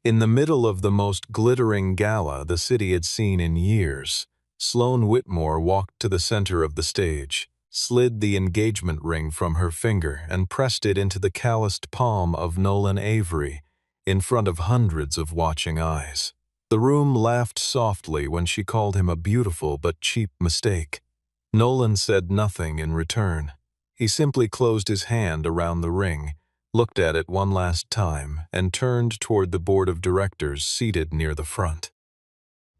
In the middle of the most glittering gala the city had seen in years, Sloane Whitmore walked to the center of the stage, slid the engagement ring from her finger and pressed it into the calloused palm of Nolan Avery, in front of hundreds of watching eyes. The room laughed softly when she called him a beautiful but cheap mistake. Nolan said nothing in return. He simply closed his hand around the ring, looked at it one last time, and turned toward the board of directors seated near the front.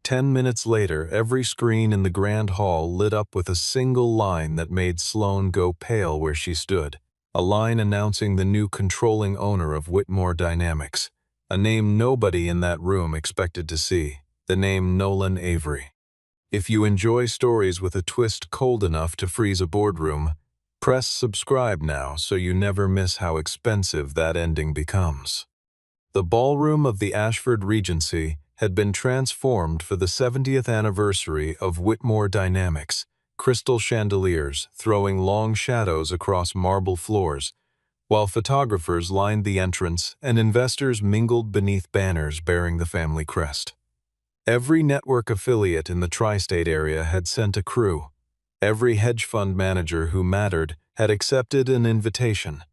10 minutes later, every screen in the grand hall lit up with a single line that made Sloane go pale where she stood, a line announcing the new controlling owner of Whitmore Dynamics, a name nobody in that room expected to see, the name Nolan Avery. If you enjoy stories with a twist cold enough to freeze a boardroom, press subscribe now so you never miss how expensive that ending becomes. The ballroom of the Ashford Regency had been transformed for the 70th anniversary of Whitmore Dynamics, crystal chandeliers throwing long shadows across marble floors, while photographers lined the entrance and investors mingled beneath banners bearing the family crest. Every network affiliate in the tri-state area had sent a crew. Every hedge fund manager who mattered had accepted an invitation,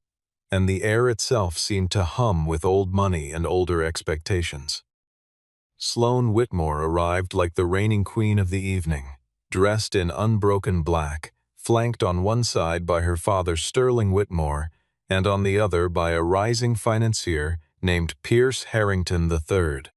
and the air itself seemed to hum with old money and older expectations. Sloane Whitmore arrived like the reigning queen of the evening, dressed in unbroken black, flanked on one side by her father Sterling Whitmore, and on the other by a rising financier named Pierce Harrington III.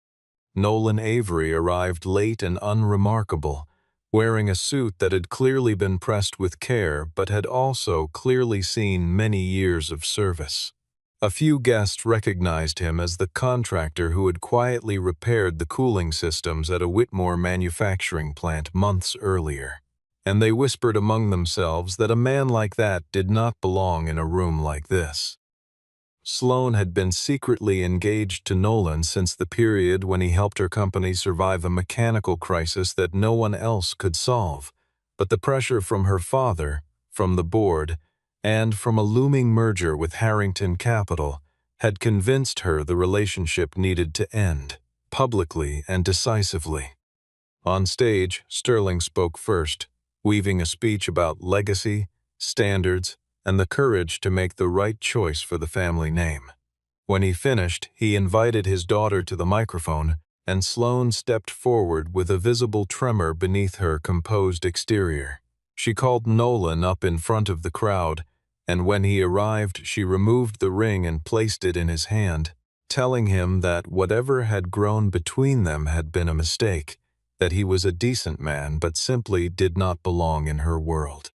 Nolan Avery arrived late and unremarkable, wearing a suit that had clearly been pressed with care but had also clearly seen many years of service. A few guests recognized him as the contractor who had quietly repaired the cooling systems at a Whitmore manufacturing plant months earlier, and they whispered among themselves that a man like that did not belong in a room like this. Sloane had been secretly engaged to Nolan since the period when he helped her company survive a mechanical crisis that no one else could solve, but the pressure from her father, from the board, and from a looming merger with Harrington Capital had convinced her the relationship needed to end, publicly and decisively. On stage, Sterling spoke first, weaving a speech about legacy, standards, and the courage to make the right choice for the family name. When he finished, he invited his daughter to the microphone, and Sloane stepped forward with a visible tremor beneath her composed exterior. She called Nolan up in front of the crowd, and when he arrived, she removed the ring and placed it in his hand, telling him that whatever had grown between them had been a mistake, that he was a decent man but simply did not belong in her world.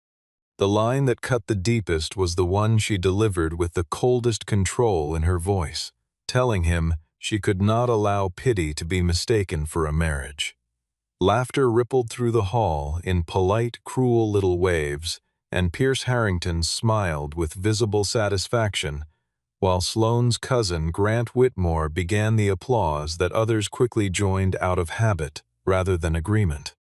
The line that cut the deepest was the one she delivered with the coldest control in her voice, telling him she could not allow pity to be mistaken for a marriage. Laughter rippled through the hall in polite, cruel little waves, and Pierce Harrington smiled with visible satisfaction, while Sloane's cousin Grant Whitmore began the applause that others quickly joined out of habit rather than agreement.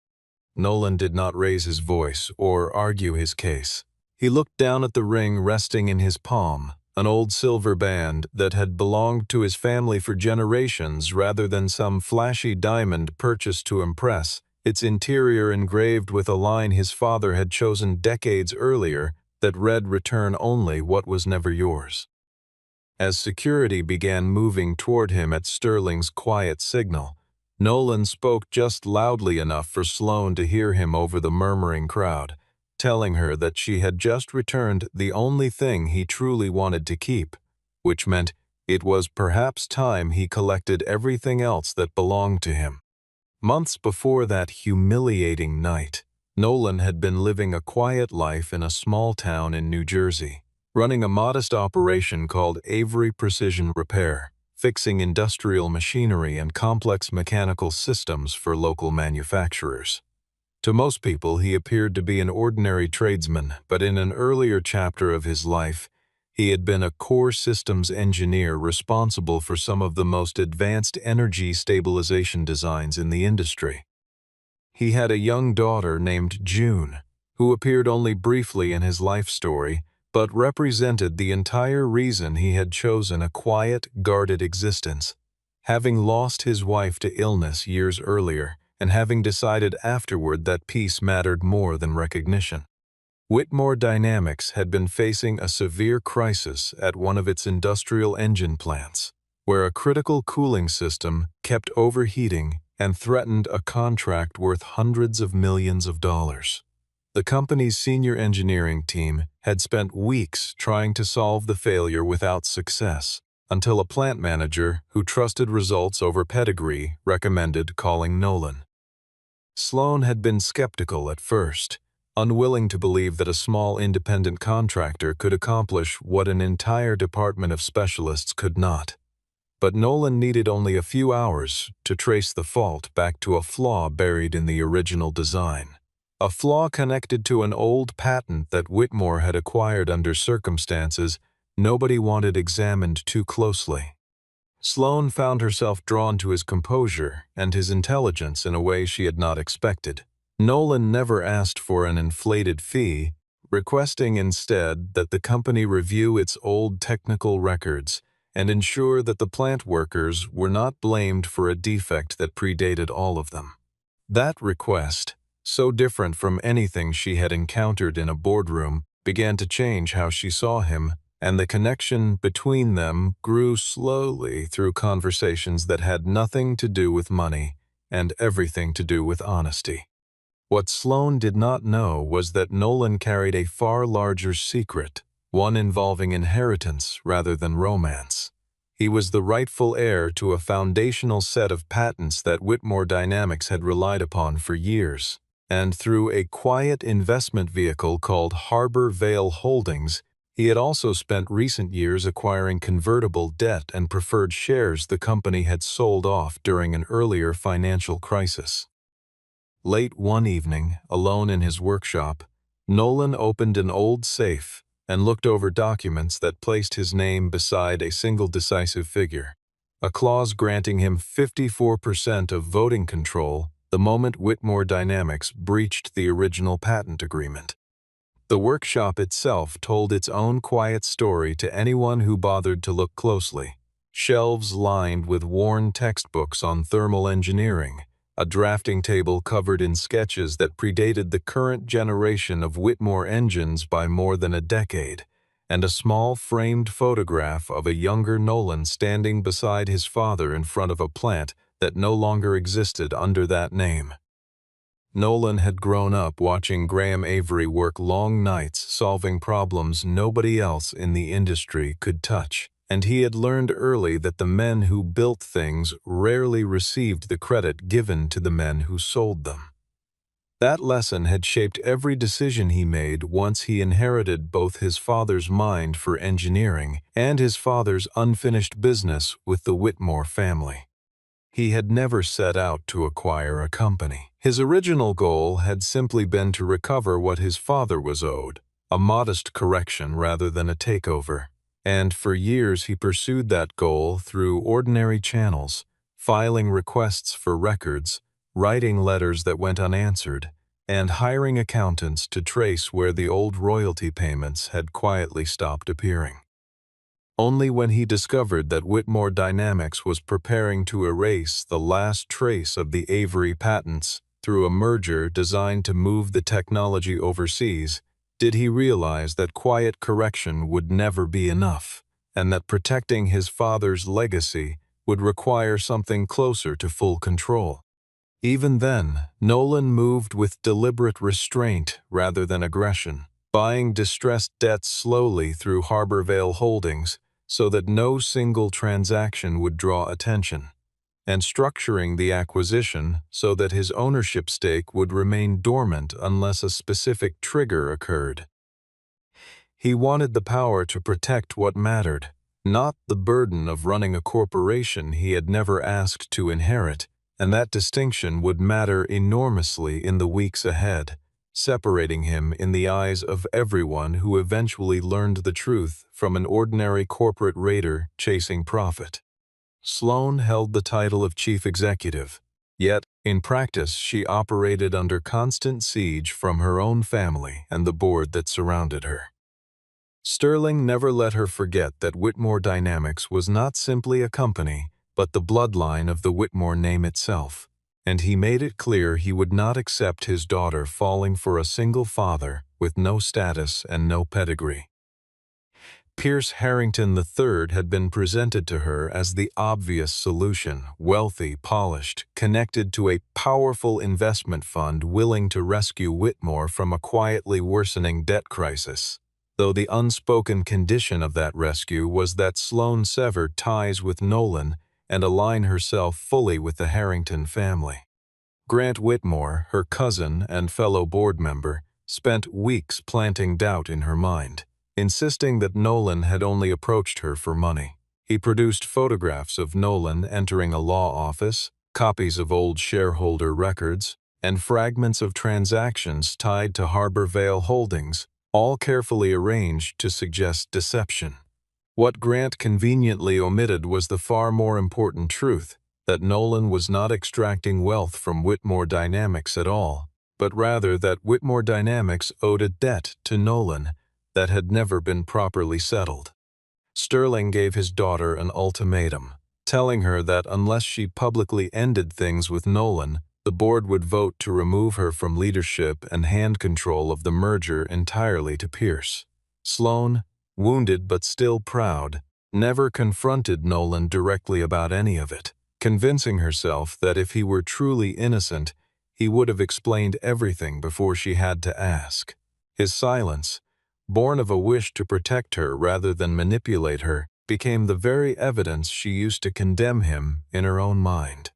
Nolan did not raise his voice or argue his case. He looked down at the ring resting in his palm, an old silver band that had belonged to his family for generations rather than some flashy diamond purchased to impress, its interior engraved with a line his father had chosen decades earlier that read "Return only what was never yours." As security began moving toward him at Sterling's quiet signal, Nolan spoke just loudly enough for Sloane to hear him over the murmuring crowd, telling her that she had just returned the only thing he truly wanted to keep, which meant it was perhaps time he collected everything else that belonged to him. Months before that humiliating night, Nolan had been living a quiet life in a small town in New Jersey, running a modest operation called Avery Precision Repair, fixing industrial machinery and complex mechanical systems for local manufacturers. To most people, he appeared to be an ordinary tradesman, but in an earlier chapter of his life, he had been a core systems engineer responsible for some of the most advanced energy stabilization designs in the industry. He had a young daughter named June, who appeared only briefly in his life story, but represented the entire reason he had chosen a quiet, guarded existence. having lost his wife to illness years earlier and having decided afterward that peace mattered more than recognition. Whitmore Dynamics had been facing a severe crisis at one of its industrial engine plants, where a critical cooling system kept overheating and threatened a contract worth hundreds of millions of dollars. The company's senior engineering team had spent weeks trying to solve the failure without success, until a plant manager who trusted results over pedigree recommended calling Nolan. Sloan had been skeptical at first, unwilling to believe that a small independent contractor could accomplish what an entire department of specialists could not. But Nolan needed only a few hours to trace the fault back to a flaw buried in the original design. A flaw connected to an old patent that Whitmore had acquired under circumstances nobody wanted examined too closely. Sloan found herself drawn to his composure and his intelligence in a way she had not expected. Nolan never asked for an inflated fee, requesting instead that the company review its old technical records and ensure that the plant workers were not blamed for a defect that predated all of them. That request, so different from anything she had encountered in a boardroom, began to change how she saw him, and the connection between them grew slowly through conversations that had nothing to do with money and everything to do with honesty. What Sloan did not know was that Nolan carried a far larger secret, one involving inheritance rather than romance. He was the rightful heir to a foundational set of patents that Whitmore Dynamics had relied upon for years, and through a quiet investment vehicle called Harbor Vale Holdings, he had also spent recent years acquiring convertible debt and preferred shares the company had sold off during an earlier financial crisis. Late one evening, alone in his workshop, Nolan opened an old safe and looked over documents that placed his name beside a single decisive figure, a clause granting him 54% of voting control the moment Whitmore Dynamics breached the original patent agreement. The workshop itself told its own quiet story to anyone who bothered to look closely. Shelves lined with worn textbooks on thermal engineering, a drafting table covered in sketches that predated the current generation of Whitmore engines by more than a decade, and a small framed photograph of a younger Nolan standing beside his father in front of a plant that no longer existed under that name. Nolan had grown up watching Graham Avery work long nights solving problems nobody else in the industry could touch, and he had learned early that the men who built things rarely received the credit given to the men who sold them. That lesson had shaped every decision he made once he inherited both his father's mind for engineering and his father's unfinished business with the Whitmore family. He had never set out to acquire a company. His original goal had simply been to recover what his father was owed, a modest correction rather than a takeover. And for years he pursued that goal through ordinary channels, filing requests for records, writing letters that went unanswered, and hiring accountants to trace where the old royalty payments had quietly stopped appearing. Only when he discovered that Whitmore Dynamics was preparing to erase the last trace of the Avery patents through a merger designed to move the technology overseas, did he realize that quiet correction would never be enough, and that protecting his father's legacy would require something closer to full control. Even then, Nolan moved with deliberate restraint rather than aggression, buying distressed debts slowly through Harbor Vale Holdings so that no single transaction would draw attention, and structuring the acquisition so that his ownership stake would remain dormant unless a specific trigger occurred. He wanted the power to protect what mattered, not the burden of running a corporation he had never asked to inherit, and that distinction would matter enormously in the weeks ahead, separating him in the eyes of everyone who eventually learned the truth from an ordinary corporate raider chasing profit. Sloan held the title of chief executive, yet in practice she operated under constant siege from her own family and the board that surrounded her. Sterling never let her forget that Whitmore Dynamics was not simply a company, but the bloodline of the Whitmore name itself, and he made it clear he would not accept his daughter falling for a single father with no status and no pedigree. Pierce Harrington III had been presented to her as the obvious solution, wealthy, polished, connected to a powerful investment fund willing to rescue Whitmore from a quietly worsening debt crisis, though the unspoken condition of that rescue was that Sloane sever ties with Nolan and align herself fully with the Harrington family. Grant Whitmore, her cousin and fellow board member, spent weeks planting doubt in her mind, insisting that Nolan had only approached her for money. He produced photographs of Nolan entering a law office, copies of old shareholder records, and fragments of transactions tied to Harbor Vale Holdings, all carefully arranged to suggest deception. What Grant conveniently omitted was the far more important truth that Nolan was not extracting wealth from Whitmore Dynamics at all, but rather that Whitmore Dynamics owed a debt to Nolan that had never been properly settled. Sterling gave his daughter an ultimatum, telling her that unless she publicly ended things with Nolan, the board would vote to remove her from leadership and hand control of the merger entirely to Pierce. Sloane, wounded but still proud, never confronted Nolan directly about any of it, convincing herself that if he were truly innocent, he would have explained everything before she had to ask. His silence, born of a wish to protect her rather than manipulate her, became the very evidence she used to condemn him in her own mind.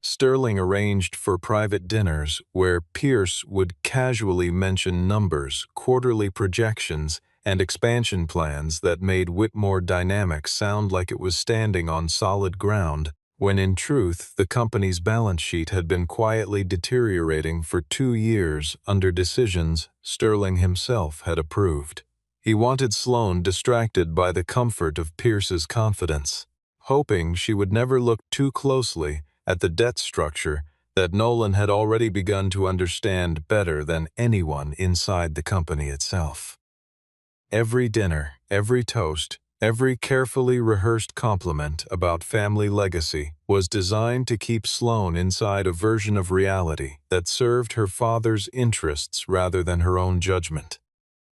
Sterling arranged for private dinners where Pierce would casually mention numbers, quarterly projections, and expansion plans that made Whitmore Dynamics sound like it was standing on solid ground, when in truth the company's balance sheet had been quietly deteriorating for 2 years under decisions Sterling himself had approved. He wanted Sloane distracted by the comfort of Pierce's confidence, hoping she would never look too closely at the debt structure that Nolan had already begun to understand better than anyone inside the company itself. Every dinner, every toast, every carefully rehearsed compliment about family legacy was designed to keep Sloane inside a version of reality that served her father's interests rather than her own judgment.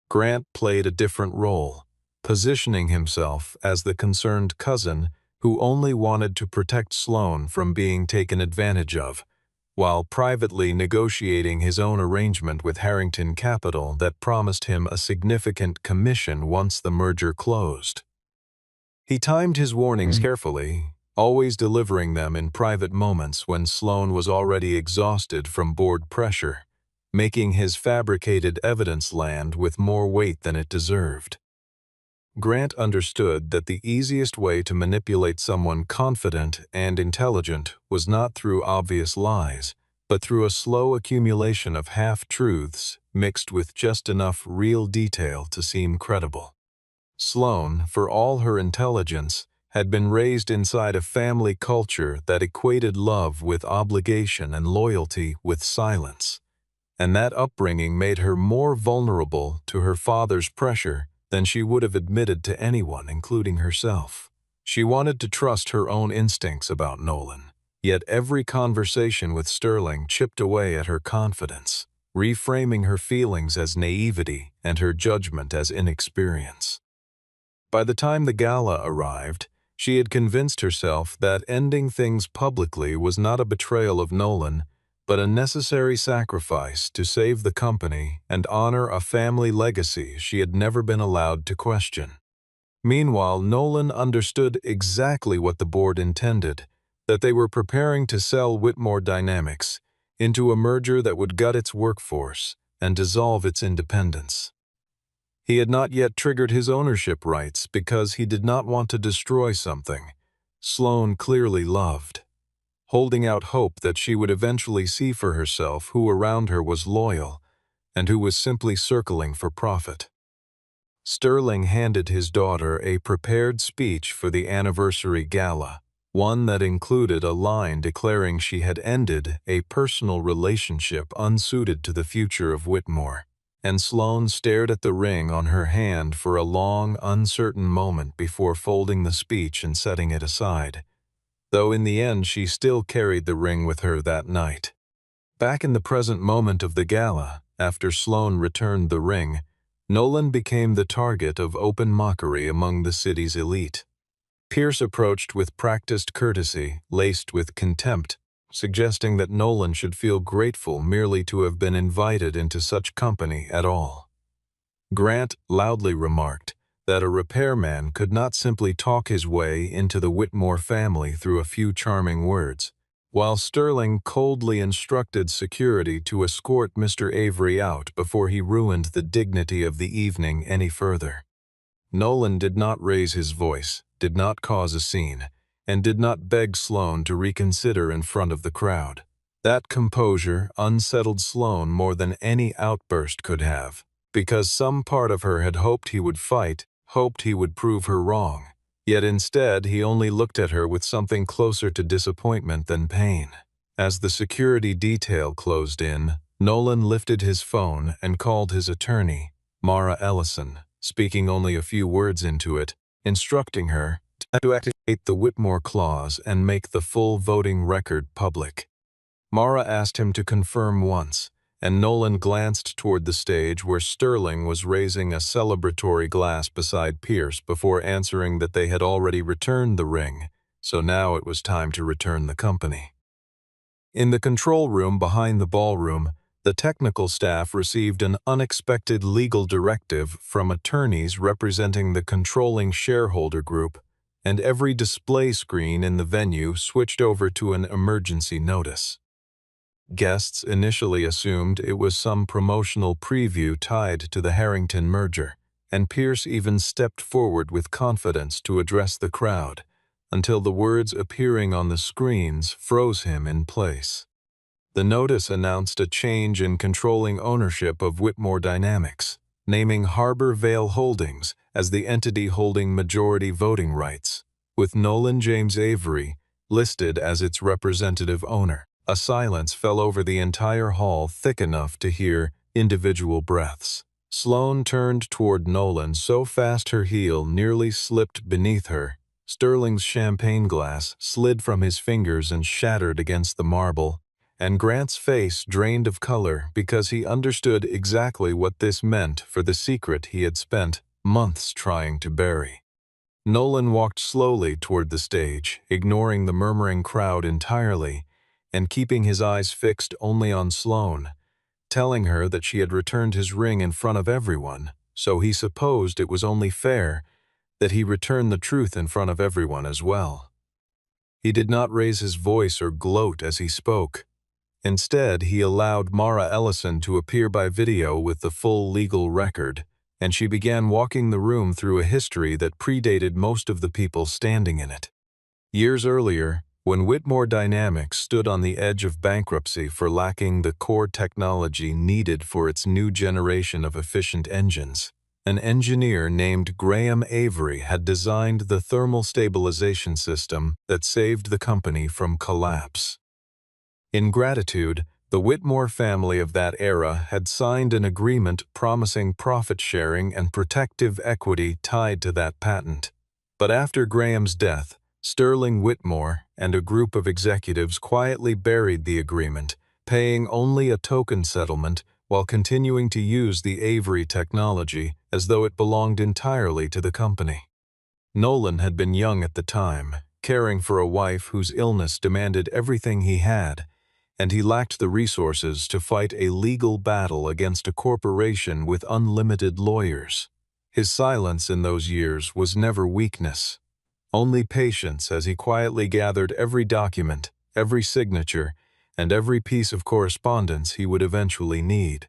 Grant played a different role, positioning himself as the concerned cousin who only wanted to protect Sloane from being taken advantage of, while privately negotiating his own arrangement with Harrington Capital that promised him a significant commission once the merger closed. He timed his warnings carefully, always delivering them in private moments when Sloane was already exhausted from board pressure, making his fabricated evidence land with more weight than it deserved. Grant understood that the easiest way to manipulate someone confident and intelligent was not through obvious lies, but through a slow accumulation of half-truths mixed with just enough real detail to seem credible. Sloane, for all her intelligence, had been raised inside a family culture that equated love with obligation and loyalty with silence, and that upbringing made her more vulnerable to her father's pressure than she would have admitted to anyone, including herself. She wanted to trust her own instincts about Nolan, yet every conversation with Sterling chipped away at her confidence, reframing her feelings as naivety and her judgment as inexperience. By the time the gala arrived, she had convinced herself that ending things publicly was not a betrayal of Nolan, but a necessary sacrifice to save the company and honor a family legacy she had never been allowed to question. Meanwhile, Nolan understood exactly what the board intended, that they were preparing to sell Whitmore Dynamics into a merger that would gut its workforce and dissolve its independence. He had not yet triggered his ownership rights because he did not want to destroy something Sloane clearly loved, holding out hope that she would eventually see for herself who around her was loyal and who was simply circling for profit. Sterling handed his daughter a prepared speech for the anniversary gala, one that included a line declaring she had ended a personal relationship unsuited to the future of Whitmore, and Sloane stared at the ring on her hand for a long, uncertain moment before folding the speech and setting it aside. though in the end she still carried the ring with her that night. Back in the present moment of the gala, after Sloane returned the ring, Nolan became the target of open mockery among the city's elite. Pierce approached with practiced courtesy, laced with contempt, suggesting that Nolan should feel grateful merely to have been invited into such company at all. Grant loudly remarked that a repairman could not simply talk his way into the Whitmore family through a few charming words, while Sterling coldly instructed security to escort Mr. Avery out before he ruined the dignity of the evening any further. Nolan did not raise his voice, did not cause a scene, and did not beg Sloane to reconsider in front of the crowd. That composure unsettled Sloane more than any outburst could have, because some part of her had hoped he would fight, hoped he would prove her wrong. Yet instead he only looked at her with something closer to disappointment than pain. As the security detail closed in, Nolan lifted his phone and called his attorney, Mara Ellison, speaking only a few words into it, instructing her to activate the Whitmore clause and make the full voting record public. Mara asked him to confirm once, and Nolan glanced toward the stage where Sterling was raising a celebratory glass beside Pierce before answering that they had already returned the ring, so now it was time to return the company. In the control room behind the ballroom, the technical staff received an unexpected legal directive from attorneys representing the controlling shareholder group, and every display screen in the venue switched over to an emergency notice. Guests initially assumed it was some promotional preview tied to the Harrington merger, and Pierce even stepped forward with confidence to address the crowd, until the words appearing on the screens froze him in place. The notice announced a change in controlling ownership of Whitmore Dynamics, naming Harbor Vale Holdings as the entity holding majority voting rights, with Nolan James Avery listed as its representative owner. A silence fell over the entire hall thick enough to hear individual breaths. Sloane turned toward Nolan so fast her heel nearly slipped beneath her. Sterling's champagne glass slid from his fingers and shattered against the marble, and Grant's face drained of color because he understood exactly what this meant for the secret he had spent months trying to bury. Nolan walked slowly toward the stage, ignoring the murmuring crowd entirely, and keeping his eyes fixed only on Sloane, telling her that she had returned his ring in front of everyone, so he supposed it was only fair that he return the truth in front of everyone as well. He did not raise his voice or gloat as he spoke. Instead, he allowed Mara Ellison to appear by video with the full legal record, and she began walking the room through a history that predated most of the people standing in it. Years earlier, when Whitmore Dynamics stood on the edge of bankruptcy for lacking the core technology needed for its new generation of efficient engines, an engineer named Graham Avery had designed the thermal stabilization system that saved the company from collapse. In gratitude, the Whitmore family of that era had signed an agreement promising profit sharing and protective equity tied to that patent. But after Graham's death, Sterling Whitmore and a group of executives quietly buried the agreement, paying only a token settlement while continuing to use the Avery technology as though it belonged entirely to the company. Nolan had been young at the time, caring for a wife whose illness demanded everything he had, and he lacked the resources to fight a legal battle against a corporation with unlimited lawyers. His silence in those years was never weakness, only patience as he quietly gathered every document, every signature, and every piece of correspondence he would eventually need.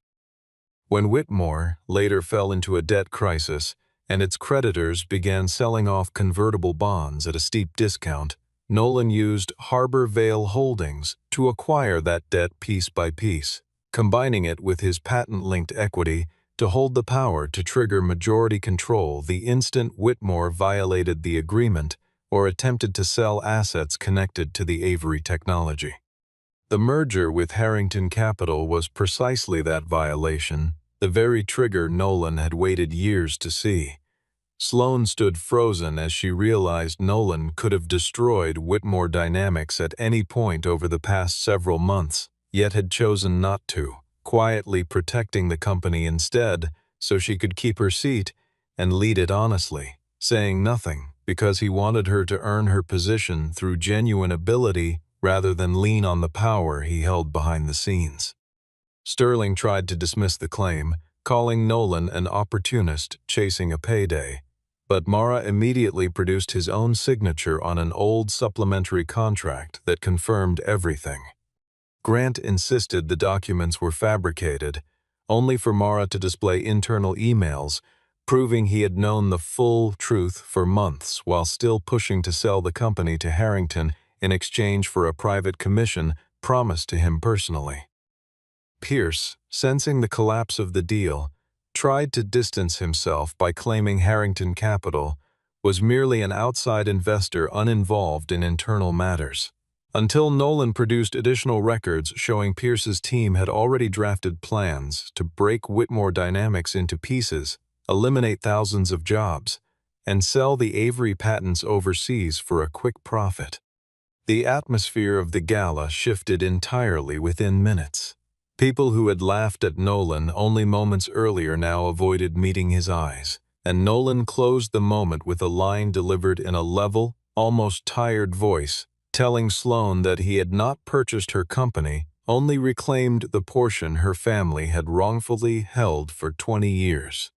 When Whitmore later fell into a debt crisis and its creditors began selling off convertible bonds at a steep discount, Nolan used Harbor Vale Holdings to acquire that debt piece by piece, combining it with his patent-linked equity to hold the power to trigger majority control the instant Whitmore violated the agreement or attempted to sell assets connected to the Avery technology. The merger with Harrington Capital was precisely that violation, the very trigger Nolan had waited years to see. Sloane stood frozen as she realized Nolan could have destroyed Whitmore Dynamics at any point over the past several months, yet had chosen not to, quietly protecting the company instead so she could keep her seat and lead it honestly, saying nothing because he wanted her to earn her position through genuine ability rather than lean on the power he held behind the scenes. Sterling tried to dismiss the claim, calling Nolan an opportunist chasing a payday, but Mara immediately produced his own signature on an old supplementary contract that confirmed everything. Grant insisted the documents were fabricated, only for Mara to display internal emails, proving he had known the full truth for months while still pushing to sell the company to Harrington in exchange for a private commission promised to him personally. Pierce, sensing the collapse of the deal, tried to distance himself by claiming Harrington Capital was merely an outside investor uninvolved in internal matters. Until Nolan produced additional records showing Pierce's team had already drafted plans to break Whitmore Dynamics into pieces, eliminate thousands of jobs, and sell the Avery patents overseas for a quick profit. The atmosphere of the gala shifted entirely within minutes. People who had laughed at Nolan only moments earlier now avoided meeting his eyes, and Nolan closed the moment with a line delivered in a level, almost tired voice, telling Sloane that he had not purchased her company, only reclaimed the portion her family had wrongfully held for 20 years.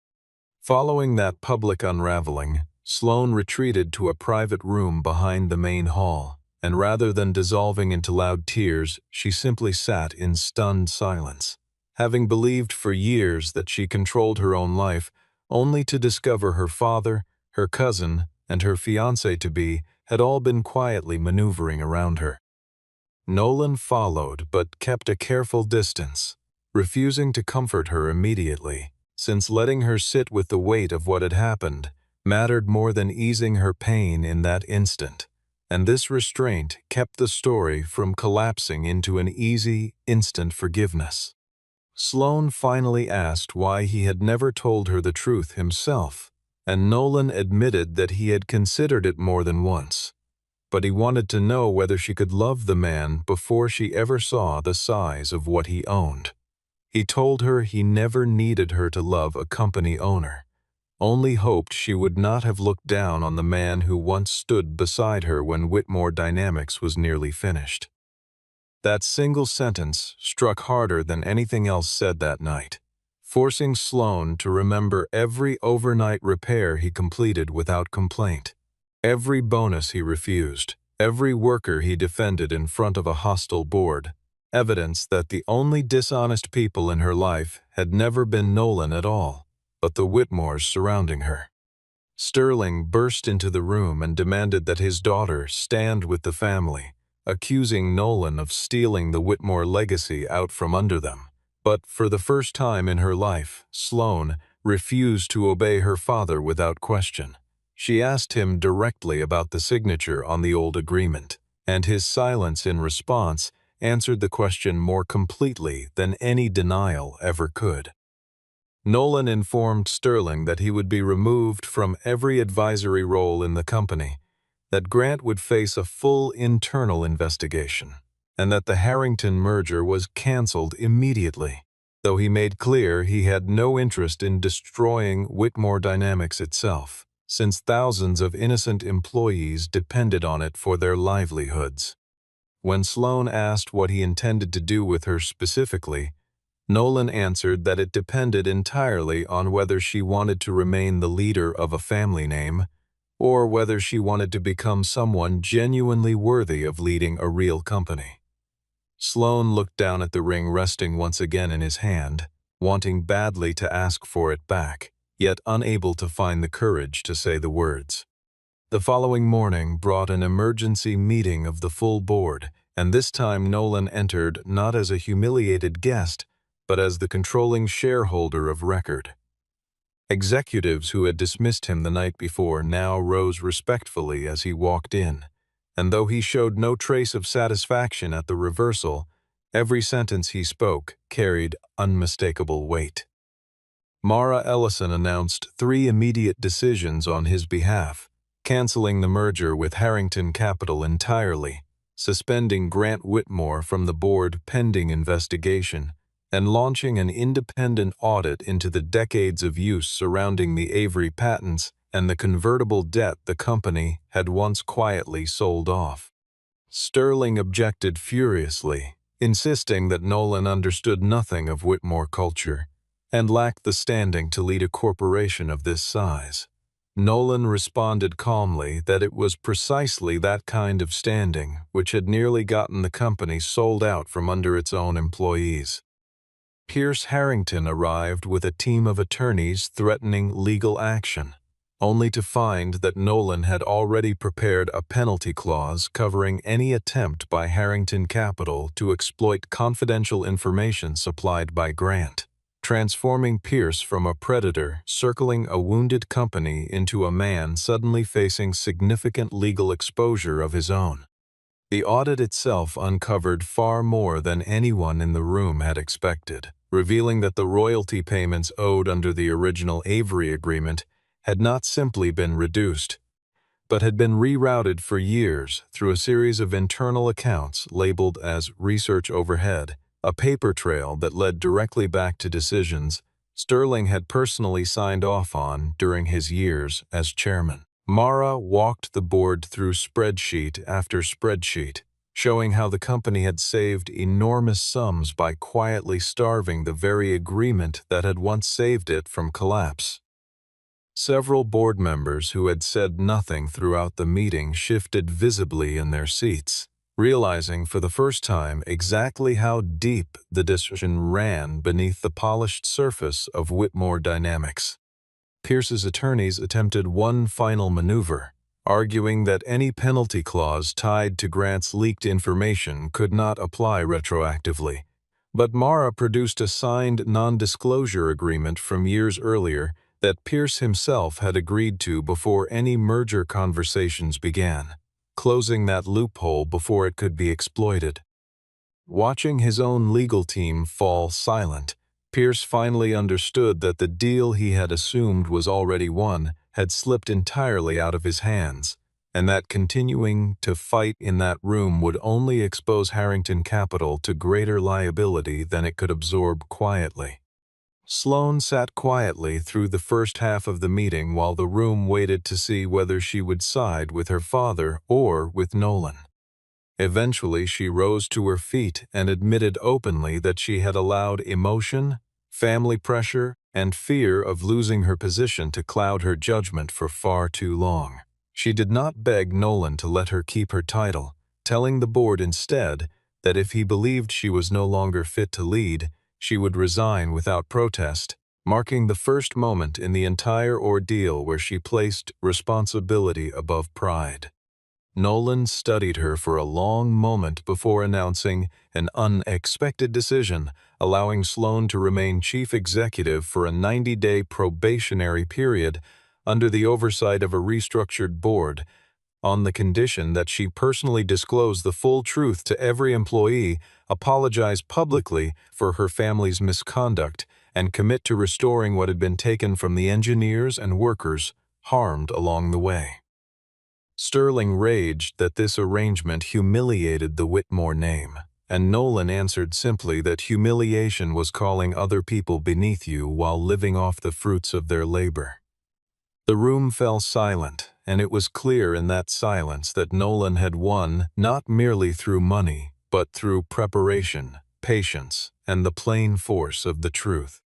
Following that public unraveling, Sloane retreated to a private room behind the main hall, and rather than dissolving into loud tears, she simply sat in stunned silence, having believed for years that she controlled her own life, only to discover her father, her cousin, and her fiancé-to-be had all been quietly maneuvering around her. Nolan followed but kept a careful distance, refusing to comfort her immediately, since letting her sit with the weight of what had happened mattered more than easing her pain in that instant, and this restraint kept the story from collapsing into an easy, instant forgiveness. Sloane finally asked why he had never told her the truth himself, and Nolan admitted that he had considered it more than once, but he wanted to know whether she could love the man before she ever saw the size of what he owned. He told her he never needed her to love a company owner, only hoped she would not have looked down on the man who once stood beside her when Whitmore Dynamics was nearly finished. That single sentence struck harder than anything else said that night, forcing Sloane to remember every overnight repair he completed without complaint, every bonus he refused, every worker he defended in front of a hostile board, evidence that the only dishonest people in her life had never been Nolan at all, but the Whitmores surrounding her. Sterling burst into the room and demanded that his daughter stand with the family, accusing Nolan of stealing the Whitmore legacy out from under them. But for the first time in her life, Sloane refused to obey her father without question. She asked him directly about the signature on the old agreement, and his silence in response answered the question more completely than any denial ever could. Nolan informed Sterling that he would be removed from every advisory role in the company, that Grant would face a full internal investigation, and that the Harrington merger was canceled immediately, though he made clear he had no interest in destroying Whitmore Dynamics itself, since thousands of innocent employees depended on it for their livelihoods. When Sloane asked what he intended to do with her specifically, Nolan answered that it depended entirely on whether she wanted to remain the leader of a family name, or whether she wanted to become someone genuinely worthy of leading a real company. Sloane looked down at the ring resting once again in his hand, wanting badly to ask for it back, yet unable to find the courage to say the words. The following morning brought an emergency meeting of the full board, and this time Nolan entered not as a humiliated guest, but as the controlling shareholder of record. Executives who had dismissed him the night before now rose respectfully as he walked in, and though he showed no trace of satisfaction at the reversal, every sentence he spoke carried unmistakable weight. Mara Ellison announced 3 immediate decisions on his behalf: canceling the merger with Harrington Capital entirely, suspending Grant Whitmore from the board pending investigation, and launching an independent audit into the decades of use surrounding the Avery patents and the convertible debt the company had once quietly sold off. Sterling objected furiously, insisting that Nolan understood nothing of Whitmore culture and lacked the standing to lead a corporation of this size. Nolan responded calmly that it was precisely that kind of standing which had nearly gotten the company sold out from under its own employees. Pierce Harrington arrived with a team of attorneys threatening legal action, only to find that Nolan had already prepared a penalty clause covering any attempt by Harrington Capital to exploit confidential information supplied by Grant, transforming Pierce from a predator circling a wounded company into a man suddenly facing significant legal exposure of his own. The audit itself uncovered far more than anyone in the room had expected, revealing that the royalty payments owed under the original Avery agreement had not simply been reduced, but had been rerouted for years through a series of internal accounts labeled as research overhead, a paper trail that led directly back to decisions Sterling had personally signed off on during his years as chairman. Mara walked the board through spreadsheet after spreadsheet, showing how the company had saved enormous sums by quietly starving the very agreement that had once saved it from collapse. Several board members who had said nothing throughout the meeting shifted visibly in their seats, realizing for the first time exactly how deep the decision ran beneath the polished surface of Whitmore Dynamics. Pierce's attorneys attempted one final maneuver, arguing that any penalty clause tied to Grant's leaked information could not apply retroactively. But Mara produced a signed non-disclosure agreement from years earlier that Pierce himself had agreed to before any merger conversations began, closing that loophole before it could be exploited. Watching his own legal team fall silent, Pierce finally understood that the deal he had assumed was already won had slipped entirely out of his hands, and that continuing to fight in that room would only expose Harrington Capital to greater liability than it could absorb quietly. Sloane sat quietly through the first half of the meeting while the room waited to see whether she would side with her father or with Nolan. Eventually, she rose to her feet and admitted openly that she had allowed emotion, family pressure, and fear of losing her position to cloud her judgment for far too long. She did not beg Nolan to let her keep her title, telling the board instead that if he believed she was no longer fit to lead, she would resign without protest, marking the first moment in the entire ordeal where she placed responsibility above pride. Nolan studied her for a long moment before announcing an unexpected decision, allowing Sloane to remain chief executive for a 90-day probationary period under the oversight of a restructured board, on the condition that she personally disclose the full truth to every employee, apologize publicly for her family's misconduct, and commit to restoring what had been taken from the engineers and workers harmed along the way. Sterling raged that this arrangement humiliated the Whitmore name, and Nolan answered simply that humiliation was calling other people beneath you while living off the fruits of their labor. The room fell silent, and it was clear in that silence that Nolan had won not merely through money, but through preparation, patience, and the plain force of the truth.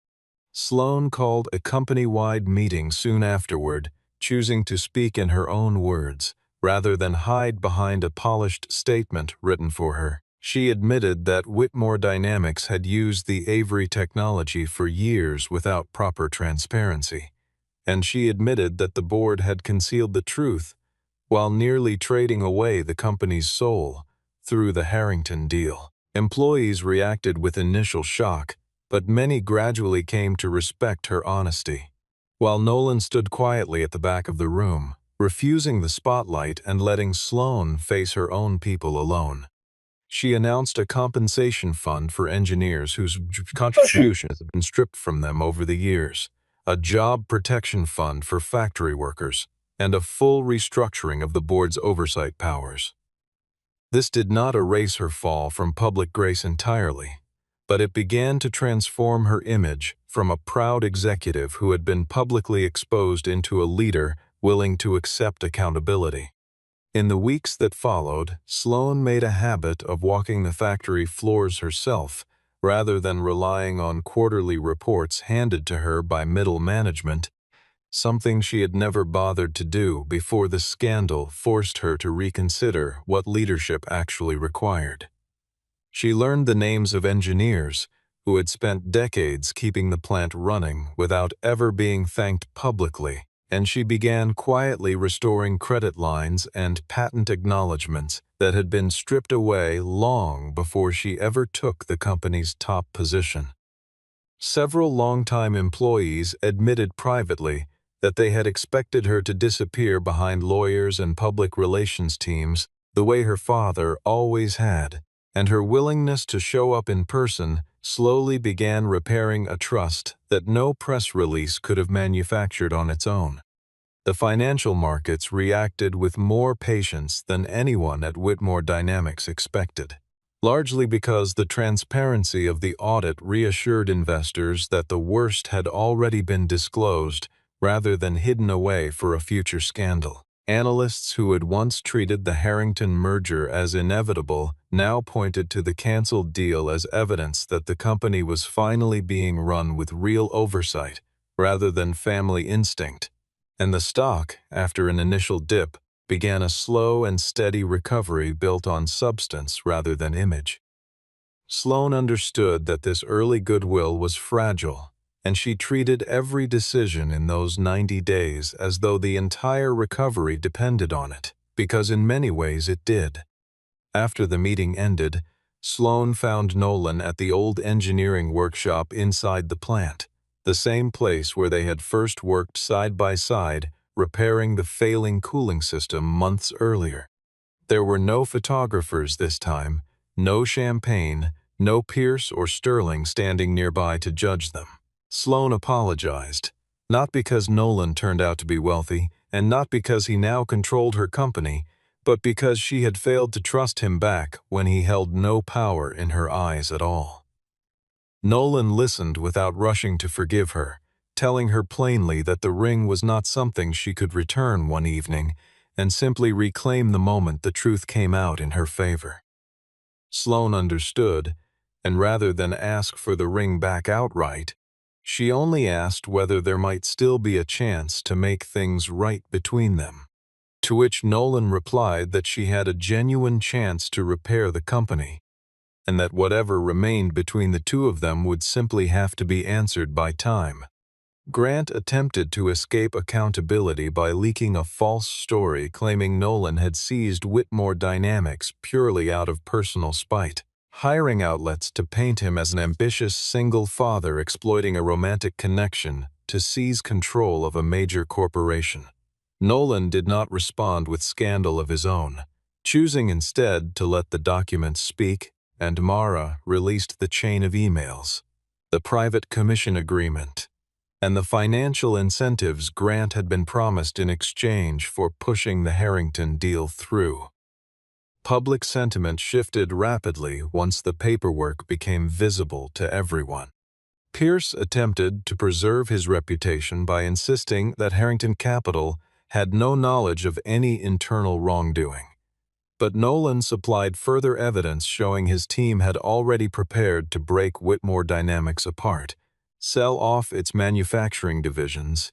Sloane called a company-wide meeting soon afterward, choosing to speak in her own words, rather than hide behind a polished statement written for her. She admitted that Whitmore Dynamics had used the Avery technology for years without proper transparency, and she admitted that the board had concealed the truth while nearly trading away the company's soul through the Harrington deal. Employees reacted with initial shock, but many gradually came to respect her honesty, while Nolan stood quietly at the back of the room, refusing the spotlight and letting Sloane face her own people alone. She announced a compensation fund for engineers whose contributions had been stripped from them over the years, a job protection fund for factory workers, and a full restructuring of the board's oversight powers. This did not erase her fall from public grace entirely, but it began to transform her image from a proud executive who had been publicly exposed into a leader willing to accept accountability. In the weeks that followed, Sloan made a habit of walking the factory floors herself, rather than relying on quarterly reports handed to her by middle management, something she had never bothered to do before the scandal forced her to reconsider what leadership actually required. She learned the names of engineers who had spent decades keeping the plant running without ever being thanked publicly, and she began quietly restoring credit lines and patent acknowledgments that had been stripped away long before she ever took the company's top position. Several longtime employees admitted privately that they had expected her to disappear behind lawyers and public relations teams the way her father always had, and her willingness to show up in person slowly began repairing a trust that no press release could have manufactured on its own. The financial markets reacted with more patience than anyone at Whitmore Dynamics expected, largely because the transparency of the audit reassured investors that the worst had already been disclosed rather than hidden away for a future scandal. Analysts who had once treated the Harrington merger as inevitable now pointed to the canceled deal as evidence that the company was finally being run with real oversight rather than family instinct, and the stock, after an initial dip, began a slow and steady recovery built on substance rather than image. Sloan understood that this early goodwill was fragile, and she treated every decision in those 90 days as though the entire recovery depended on it, because in many ways it did. After the meeting ended, Sloan found Nolan at the old engineering workshop inside the plant, the same place where they had first worked side by side, repairing the failing cooling system months earlier. There were no photographers this time, no champagne, no Pierce or Sterling standing nearby to judge them. Sloan apologized, not because Nolan turned out to be wealthy, and not because he now controlled her company, but because she had failed to trust him back when he held no power in her eyes at all. Nolan listened without rushing to forgive her, telling her plainly that the ring was not something she could return one evening and simply reclaim the moment the truth came out in her favor. Sloan understood, and rather than ask for the ring back outright, she only asked whether there might still be a chance to make things right between them, to which Nolan replied that she had a genuine chance to repair the company, and that whatever remained between the two of them would simply have to be answered by time. Grant attempted to escape accountability by leaking a false story claiming Nolan had seized Whitmore Dynamics purely out of personal spite, hiring outlets to paint him as an ambitious single father exploiting a romantic connection to seize control of a major corporation. Nolan did not respond with scandal of his own, choosing instead to let the documents speak, and Mara released the chain of emails, the private commission agreement, and the financial incentives Grant had been promised in exchange for pushing the Harrington deal through. Public sentiment shifted rapidly once the paperwork became visible to everyone. Pierce attempted to preserve his reputation by insisting that Harrington Capital had no knowledge of any internal wrongdoing. But Nolan supplied further evidence showing his team had already prepared to break Whitmore Dynamics apart, sell off its manufacturing divisions,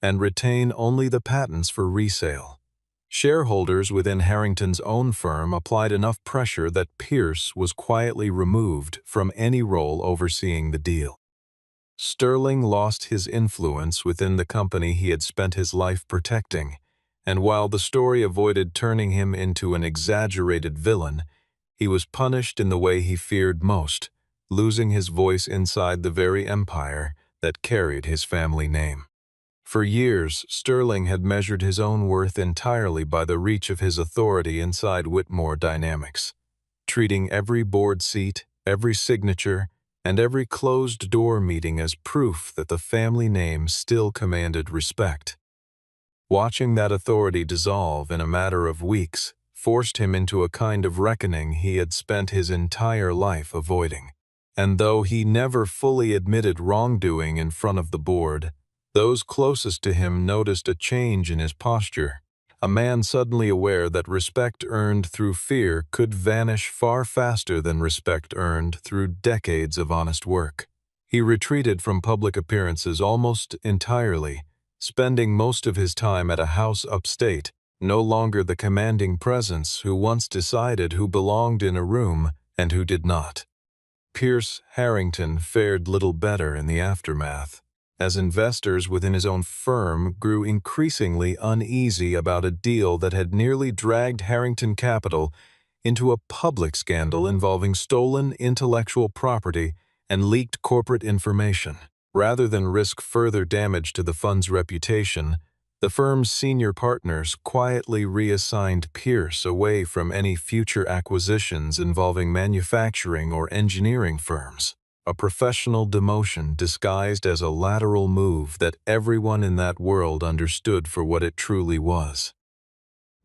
and retain only the patents for resale. Shareholders within Harrington's own firm applied enough pressure that Pierce was quietly removed from any role overseeing the deal. Sterling lost his influence within the company he had spent his life protecting, and while the story avoided turning him into an exaggerated villain, he was punished in the way he feared most, losing his voice inside the very empire that carried his family name. For years, Sterling had measured his own worth entirely by the reach of his authority inside Whitmore Dynamics, treating every board seat, every signature, and every closed-door meeting as proof that the family name still commanded respect. Watching that authority dissolve in a matter of weeks forced him into a kind of reckoning he had spent his entire life avoiding. And though he never fully admitted wrongdoing in front of the board, those closest to him noticed a change in his posture. A man suddenly aware that respect earned through fear could vanish far faster than respect earned through decades of honest work. He retreated from public appearances almost entirely, spending most of his time at a house upstate, no longer the commanding presence who once decided who belonged in a room and who did not. Pierce Harrington fared little better in the aftermath, as investors within his own firm grew increasingly uneasy about a deal that had nearly dragged Harrington Capital into a public scandal involving stolen intellectual property and leaked corporate information. Rather than risk further damage to the fund's reputation, the firm's senior partners quietly reassigned Pierce away from any future acquisitions involving manufacturing or engineering firms, a professional demotion disguised as a lateral move that everyone in that world understood for what it truly was.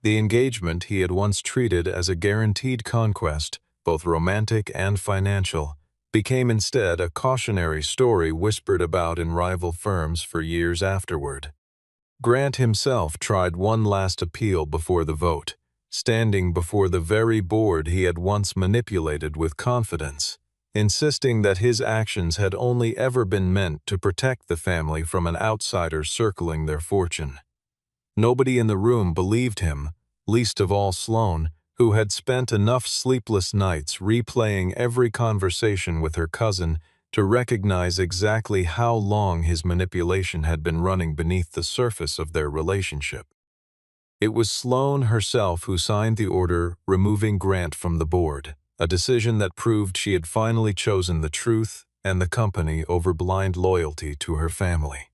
The engagement he had once treated as a guaranteed conquest, both romantic and financial, became instead a cautionary story whispered about in rival firms for years afterward. Grant himself tried one last appeal before the vote, standing before the very board he had once manipulated with confidence, insisting that his actions had only ever been meant to protect the family from an outsider circling their fortune. Nobody in the room believed him, least of all Sloane, who had spent enough sleepless nights replaying every conversation with her cousin to recognize exactly how long his manipulation had been running beneath the surface of their relationship. It was Sloane herself who signed the order removing Grant from the board, a decision that proved she had finally chosen the truth and the company over blind loyalty to her family.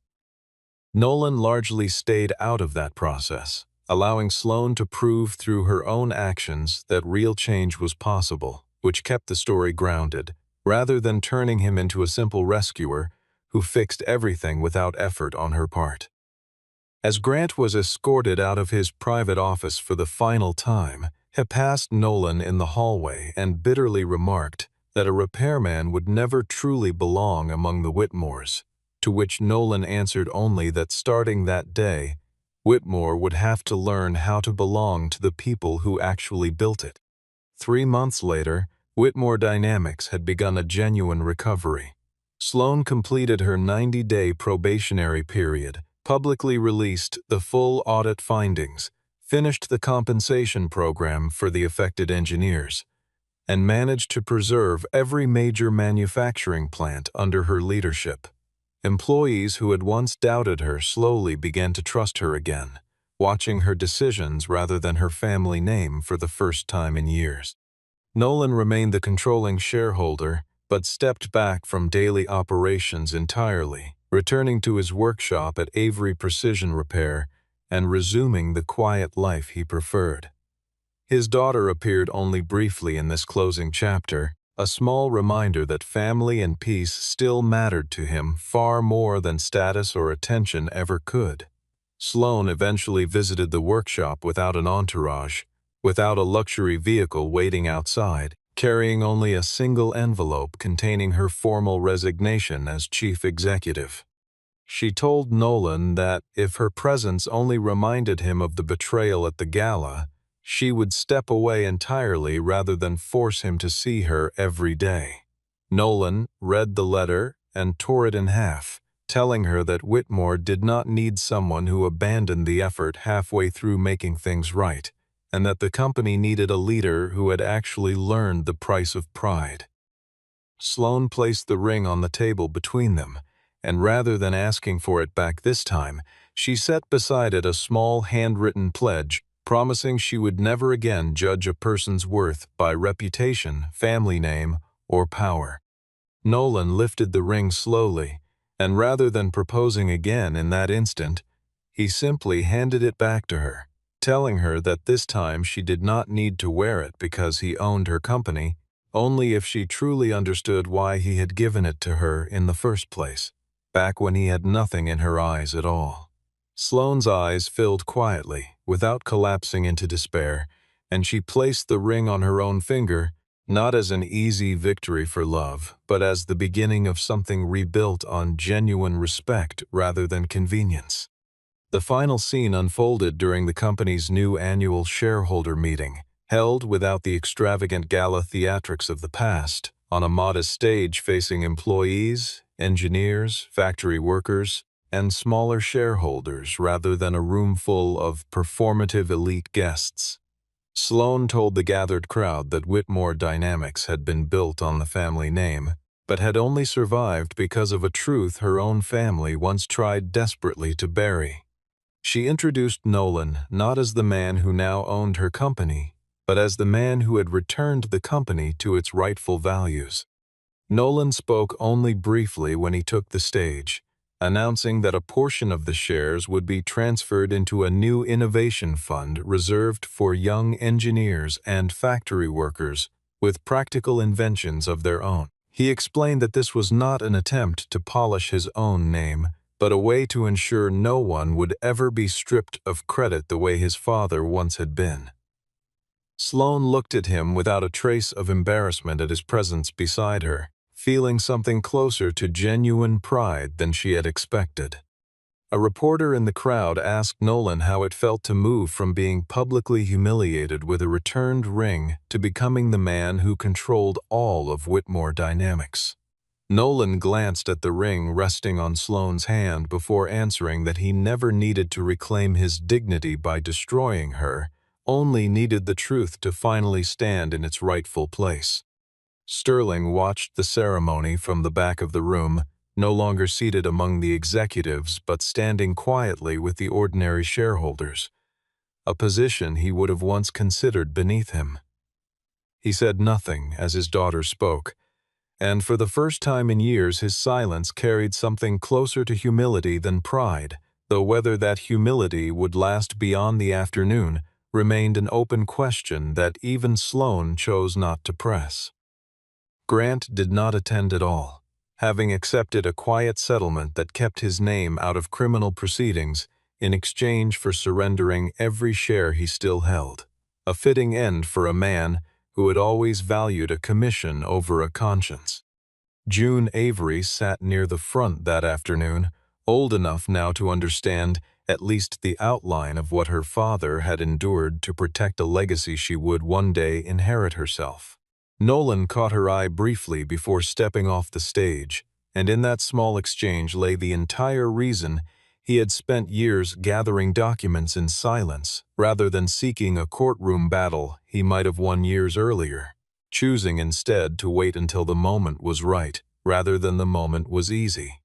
Nolan largely stayed out of that process, allowing Sloane to prove through her own actions that real change was possible, which kept the story grounded, rather than turning him into a simple rescuer who fixed everything without effort on her part. As Grant was escorted out of his private office for the final time, he passed Nolan in the hallway and bitterly remarked that a repairman would never truly belong among the Whitmores, to which Nolan answered only that starting that day, Whitmore would have to learn how to belong to the people who actually built it. 3 months later, Whitmore Dynamics had begun a genuine recovery. Sloane completed her 90-day probationary period, publicly released the full audit findings, finished the compensation program for the affected engineers, and managed to preserve every major manufacturing plant under her leadership. Employees who had once doubted her slowly began to trust her again, watching her decisions rather than her family name for the first time in years. Nolan remained the controlling shareholder, but stepped back from daily operations entirely, returning to his workshop at Avery Precision Repair and resuming the quiet life he preferred. His daughter appeared only briefly in this closing chapter, a small reminder that family and peace still mattered to him far more than status or attention ever could. Sloane eventually visited the workshop without an entourage, without a luxury vehicle waiting outside, carrying only a single envelope containing her formal resignation as chief executive. She told Nolan that if her presence only reminded him of the betrayal at the gala, she would step away entirely rather than force him to see her every day. Nolan read the letter and tore it in half, telling her that Whitmore did not need someone who abandoned the effort halfway through making things right, and that the company needed a leader who had actually learned the price of pride. Sloane placed the ring on the table between them, and rather than asking for it back this time, she set beside it a small handwritten pledge promising she would never again judge a person's worth by reputation, family name, or power. Nolan lifted the ring slowly, and rather than proposing again in that instant, he simply handed it back to her, telling her that this time she did not need to wear it because he owned her company, only if she truly understood why he had given it to her in the first place, back when he had nothing in her eyes at all. Sloane's eyes filled quietly, without collapsing into despair, and she placed the ring on her own finger, not as an easy victory for love, but as the beginning of something rebuilt on genuine respect rather than convenience. The final scene unfolded during the company's new annual shareholder meeting, held without the extravagant gala theatrics of the past, on a modest stage facing employees, engineers, factory workers, and smaller shareholders rather than a room full of performative elite guests. Sloane told the gathered crowd that Whitmore Dynamics had been built on the family name, but had only survived because of a truth her own family once tried desperately to bury. She introduced Nolan not as the man who now owned her company, but as the man who had returned the company to its rightful values. Nolan spoke only briefly when he took the stage, announcing that a portion of the shares would be transferred into a new innovation fund reserved for young engineers and factory workers with practical inventions of their own. He explained that this was not an attempt to polish his own name, but a way to ensure no one would ever be stripped of credit the way his father once had been. Sloane looked at him without a trace of embarrassment at his presence beside her, feeling something closer to genuine pride than she had expected. A reporter in the crowd asked Nolan how it felt to move from being publicly humiliated with a returned ring to becoming the man who controlled all of Whitmore Dynamics. Nolan glanced at the ring resting on Sloane's hand before answering that he never needed to reclaim his dignity by destroying her, only needed the truth to finally stand in its rightful place. Sterling watched the ceremony from the back of the room, no longer seated among the executives but standing quietly with the ordinary shareholders, a position he would have once considered beneath him. He said nothing as his daughter spoke, and for the first time in years his silence carried something closer to humility than pride, though whether that humility would last beyond the afternoon remained an open question that even Sloane chose not to press. Grant did not attend at all, having accepted a quiet settlement that kept his name out of criminal proceedings in exchange for surrendering every share he still held, a fitting end for a man who had always valued a commission over a conscience. June Avery sat near the front that afternoon, old enough now to understand at least the outline of what her father had endured to protect a legacy she would one day inherit herself. Nolan caught her eye briefly before stepping off the stage, and in that small exchange lay the entire reason he had spent years gathering documents in silence rather than seeking a courtroom battle he might have won years earlier, choosing instead to wait until the moment was right rather than the moment was easy.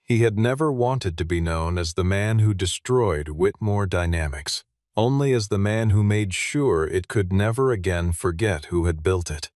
He had never wanted to be known as the man who destroyed Whitmore Dynamics, only as the man who made sure it could never again forget who had built it.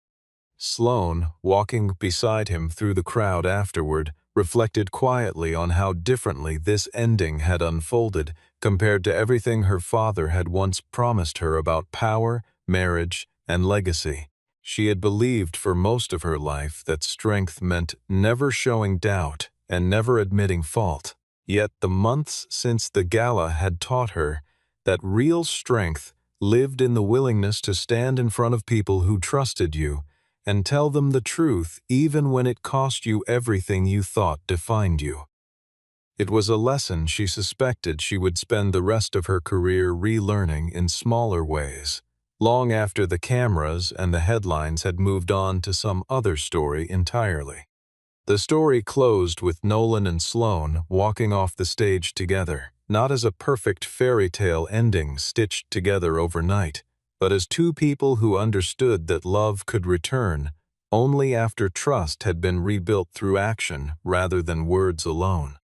Sloane, walking beside him through the crowd afterward, reflected quietly on how differently this ending had unfolded compared to everything her father had once promised her about power, marriage, and legacy. She had believed for most of her life that strength meant never showing doubt and never admitting fault. Yet the months since the gala had taught her that real strength lived in the willingness to stand in front of people who trusted you and tell them the truth even when it cost you everything you thought defined you. It was a lesson she suspected she would spend the rest of her career relearning in smaller ways, long after the cameras and the headlines had moved on to some other story entirely. The story closed with Nolan and Sloane walking off the stage together, not as a perfect fairy tale ending stitched together overnight, but as two people who understood that love could return only after trust had been rebuilt through action rather than words alone.